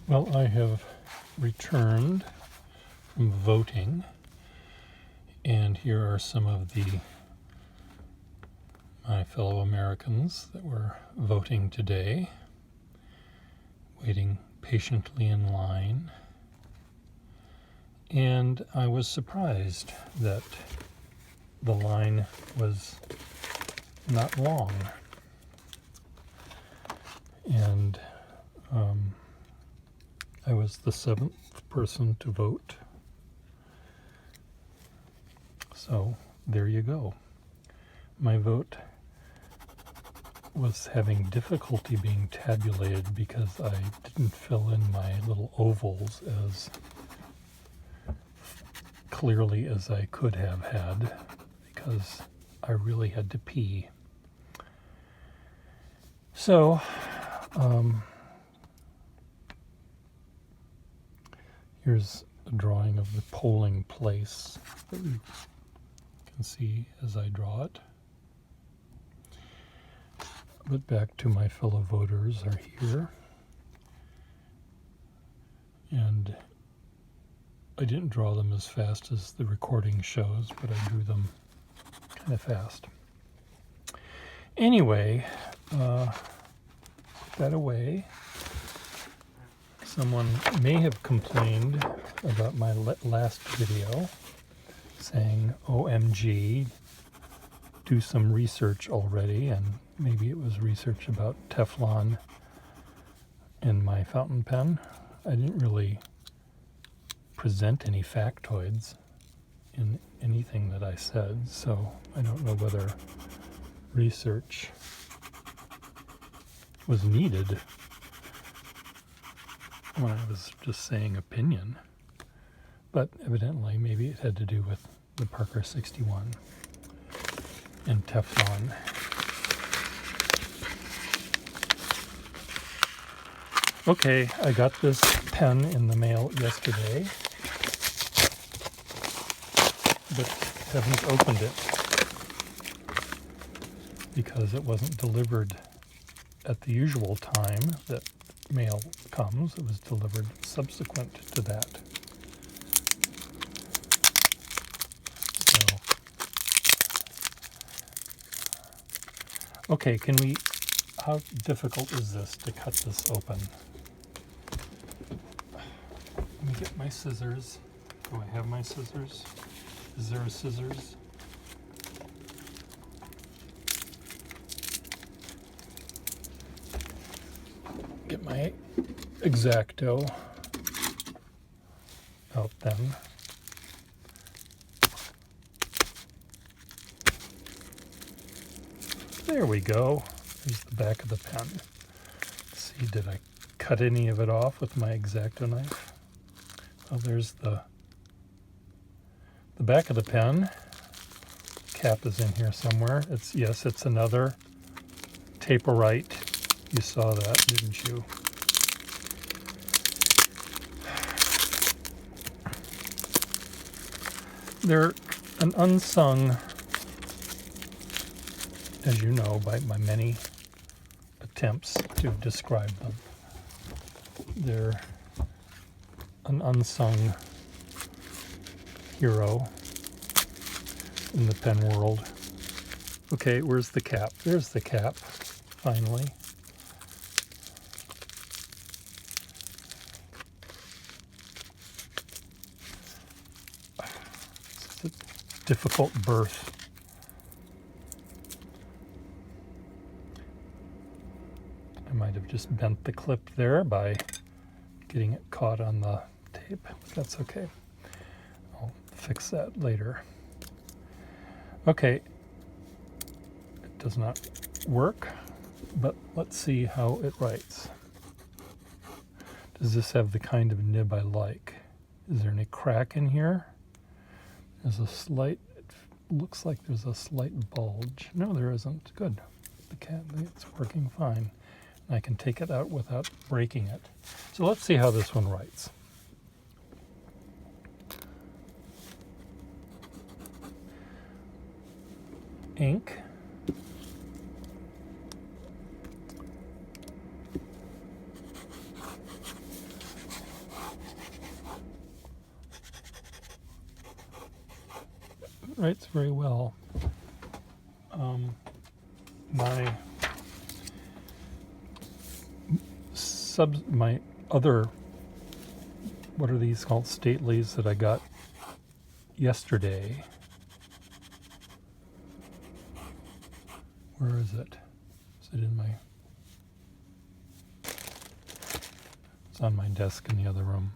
Well, I have returned from voting, and here are some of my fellow Americans that were voting today, waiting patiently in line. And I was surprised that the line was not long. And I was the 7th person to vote. So there you go. My vote was having difficulty being tabulated because I didn't fill in my little ovals as clearly as I could have had because I really had to pee. So, here's a drawing of the polling place that you can see as I draw it. But back to my fellow voters are here. And I didn't draw them as fast as the recording shows, but I drew them kind of fast. Anyway, put that away. Someone may have complained about my last video, saying, OMG, do some research already, and maybe it was research about Teflon in my fountain pen. I didn't really present any factoids in anything that I said, so I don't know whether research was needed when I was just saying opinion. But evidently, maybe it had to do with the Parker 61 and Teflon. Okay, I got this pen in the mail yesterday, but haven't opened it because it wasn't delivered at the usual time that mail comes. It was delivered subsequent to that. So, okay, how difficult is this to cut this open? Let me get my scissors. Do I have my scissors? Is there a scissors? Get my X-Acto out then. There we go. There's the back of the pen. Let's see, did I cut any of it off with my X-Acto knife? Oh, there's the back of the pen. Cap is in here somewhere. It's another Tape-A-Rite. You saw that, didn't you? They're an unsung, as you know, by my many attempts to describe them. They're an unsung hero in the pen world. Okay, where's the cap? There's the cap, finally. It's a difficult birth. I might have just bent the clip there by getting it caught on the tape. That's okay. I'll fix that later. Okay, it does not work, but let's see how it writes. Does this have the kind of nib I like? Is there any crack in here? There's a slight, it looks like there's a slight bulge. No, there isn't. Good. It's working fine. And I can take it out without breaking it. So let's see how this one writes. Ink. writes very well. My my other, what are these called, Stateleys that I got yesterday. Where is it? Is it in my... It's on my desk in the other room.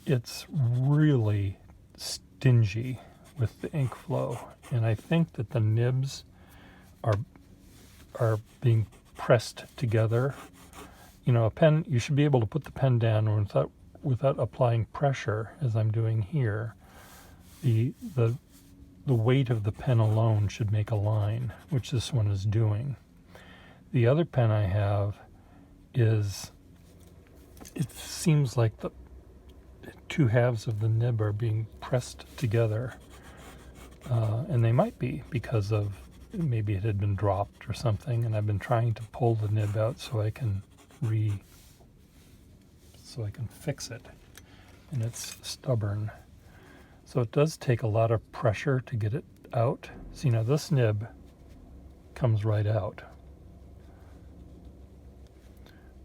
It's really stingy with the ink flow, and I think that the nibs are being pressed together. You know, a pen, you should be able to put the pen down without applying pressure, as I'm doing here. The weight of the pen alone should make a line, which this one is doing. The other pen I have is, it seems like the two halves of the nib are being pressed together. And they might be because of, maybe it had been dropped or something, and I've been trying to pull the nib out so I can fix it, and it's stubborn. So it does take a lot of pressure to get it out. See, now this nib comes right out.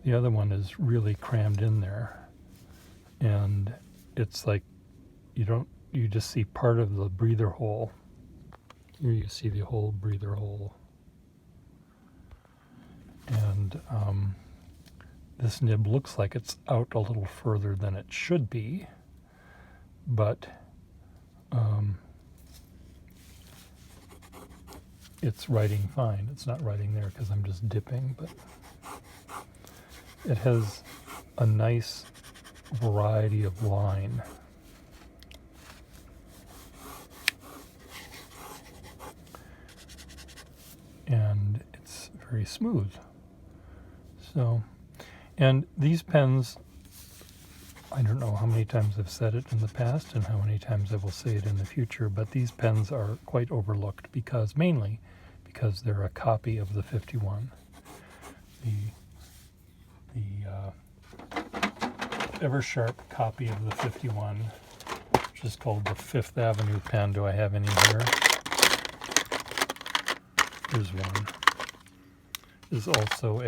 The other one is really crammed in there, and it's like you just see part of the breather hole. Here you see the whole breather hole. And this nib looks like it's out a little further than it should be, but it's writing fine. It's not writing there because I'm just dipping, but it has a nice variety of line. And it's very smooth. So, and these pens, I don't know how many times I've said it in the past and how many times I will say it in the future, but these pens are quite overlooked mainly because they're a copy of the 51. The Eversharp copy of the 51, which is called the Fifth Avenue pen. Do I have any here? Here's one. Is also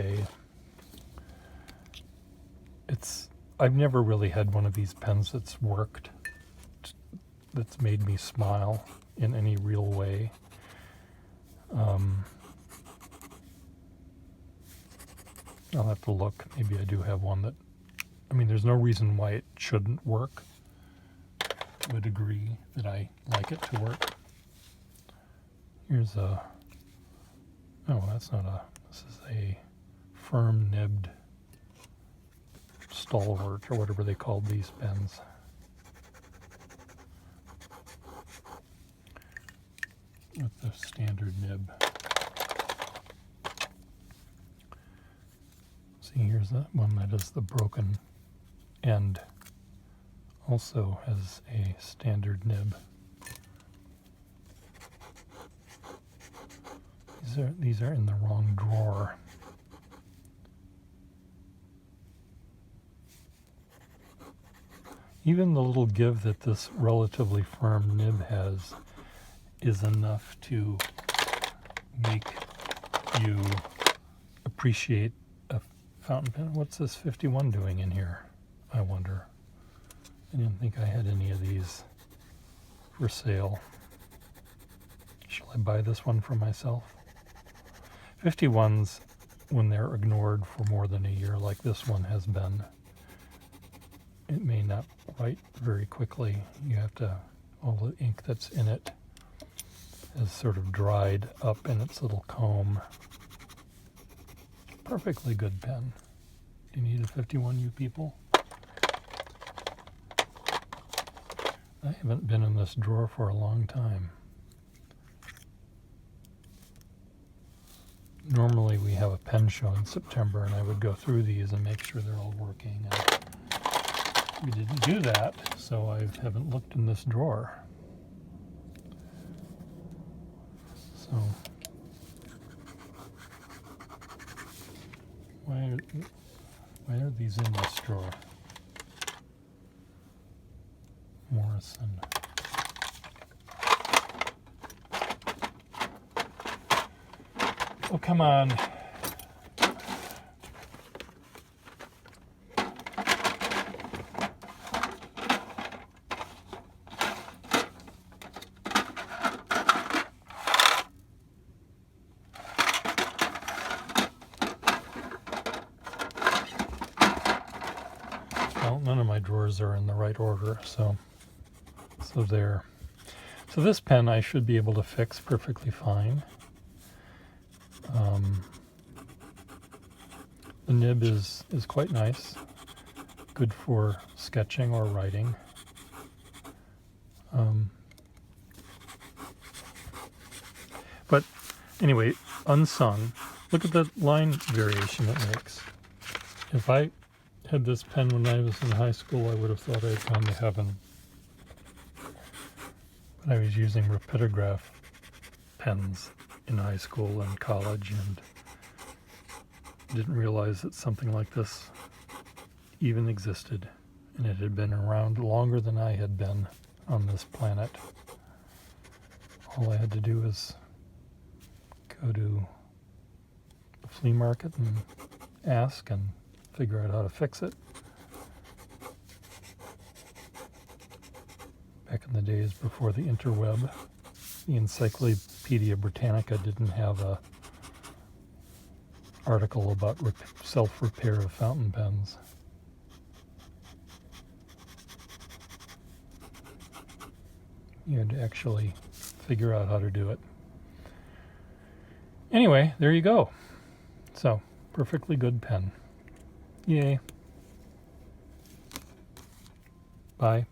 I've never really had one of these pens that's worked, that's made me smile in any real way. I'll have to look. Maybe I do have one that, I mean, there's no reason why it shouldn't work to a degree that I like it to work. Here's a, oh, that's not a, this is a firm nibbed stalwart, or whatever they called these pens. With the standard nib. See, here's the one that is the broken end. Also has a standard nib. These are in the wrong drawer. Even the little give that this relatively firm nib has is enough to make you appreciate a fountain pen. What's this 51 doing in here, I wonder? I didn't think I had any of these for sale. Shall I buy this one for myself? 51s, when they're ignored for more than a year like this one has been, it may not write very quickly. You have to, all the ink that's in it has sort of dried up in its little comb. Perfectly good pen. Do you need a 51, you people? I haven't been in this drawer for a long time. Normally we have a pen show in September, and I would go through these and make sure they're all working. And we didn't do that, so I haven't looked in this drawer. So, why are these in this drawer? Morrison. Oh, come on. Well, none of my drawers are in the right order, so there. So this pen I should be able to fix perfectly fine. The nib is quite nice, good for sketching or writing. But anyway, unsung, look at the line variation it makes. If I had this pen when I was in high school, I would have thought I'd gone to heaven. But I was using rapidograph pens in high school and college, and didn't realize that something like this even existed, and it had been around longer than I had been on this planet. All I had to do was go to the flea market and ask and figure out how to fix it. Back in the days before the interweb, the Encyclopedia Britannica didn't have a article about self-repair of fountain pens. You had to actually figure out how to do it. Anyway, there you go. So, perfectly good pen. Yay. Bye.